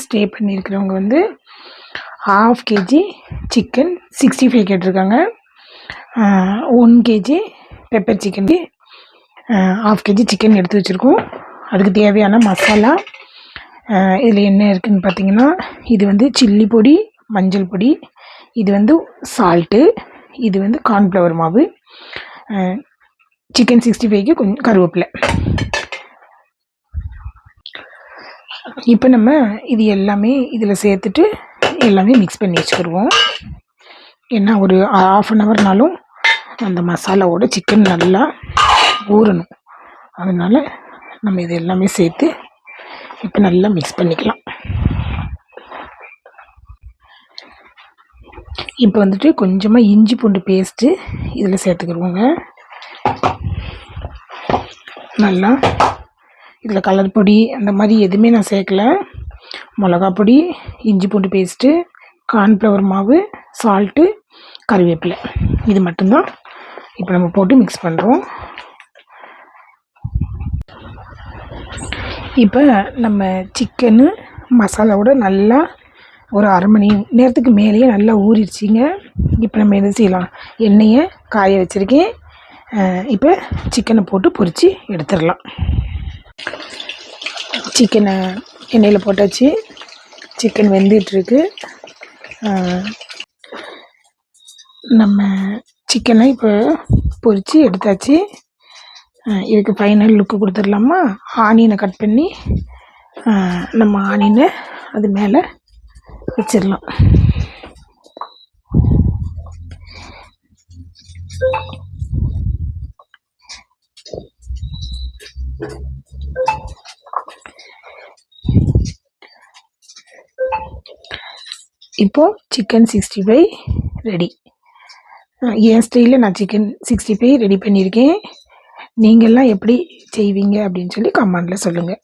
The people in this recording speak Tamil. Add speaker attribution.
Speaker 1: ஸ்டே பண்ணியிருக்கிறவங்க வந்து 1/2 kg சிக்கன் 65 கேட்டிருக்காங்க. 1 kg பெப்பர் சிக்கனுக்கு 1/2 kg சிக்கன் எடுத்து வச்சுருக்கோம். அதுக்கு தேவையான மசாலா இதில் என்ன இருக்குதுன்னு பார்த்தீங்கன்னா, இது வந்து சில்லி பொடி, மஞ்சள் பொடி, இது வந்து சால்ட்டு, இது வந்து கார்ன்ஃப்ளவர் மாவு, சிக்கன் 65க்கு கொஞ்சம் கருவேப்பிலை. இப்போ நம்ம இது எல்லாமே இதில் சேர்த்துட்டு எல்லாமே மிக்ஸ் பண்ணி வச்சுக்கிடுவோம். ஏன்னா ஒரு 1/2 ஹவர்னாலும் அந்த மசாலாவோட சிக்கன் நல்லா ஊறணும். அதனால் நம்ம இது எல்லாமே சேர்த்து இப்போ நல்லா மிக்ஸ் பண்ணிக்கலாம். இப்போ வந்துட்டு கொஞ்சமாக இஞ்சி பூண்டு பேஸ்ட்டு இதில் சேர்த்துக்கிடுவோங்க. நல்லா இதில் கலர் பொடி அந்த மாதிரி எதுவுமே நான் சேர்க்கல. மிளகா பொடி, இஞ்சி பூண்டு பேஸ்ட்டு, கார்ன்ஃப்ளவர் மாவு, சால்ட்டு, கருவேப்பிலை, இது மட்டும்தான் இப்போ நம்ம போட்டு மிக்ஸ் பண்ணுறோம். இப்போ நம்ம சிக்கனு மசாலாவோட நல்லா ஒரு 1/2 மணி நேரத்துக்கு மேலேயே நல்லா ஊறிடுச்சிங்க. இப்போ நம்ம என்ன செய்யலாம், எண்ணெயை காய வச்சுருக்கேன். இப்போ சிக்கனை போட்டு பொரித்து எடுத்துடலாம். சிக்கனை எண்ணெயில் போட்டாச்சு. சிக்கன் வெந்துட்டுருக்கு. நம்ம சிக்கனை இப்போ பொரித்து எடுத்தாச்சு. இதுக்கு ஃபைனல் லுக்கு கொடுத்துடலாமா? ஆனியனை கட் பண்ணி நம்ம ஆனியனை அது மேலே வச்சிடலாம். இப்போது சிக்கன் 65 ரெடி. என் ஸ்டைலில் நான் சிக்கன் 65 ரெடி பண்ணியிருக்கேன். நீங்கள்லாம் எப்படி செய்வீங்க அப்படின்னு சொல்லி கமெண்டில் சொல்லுங்கள்.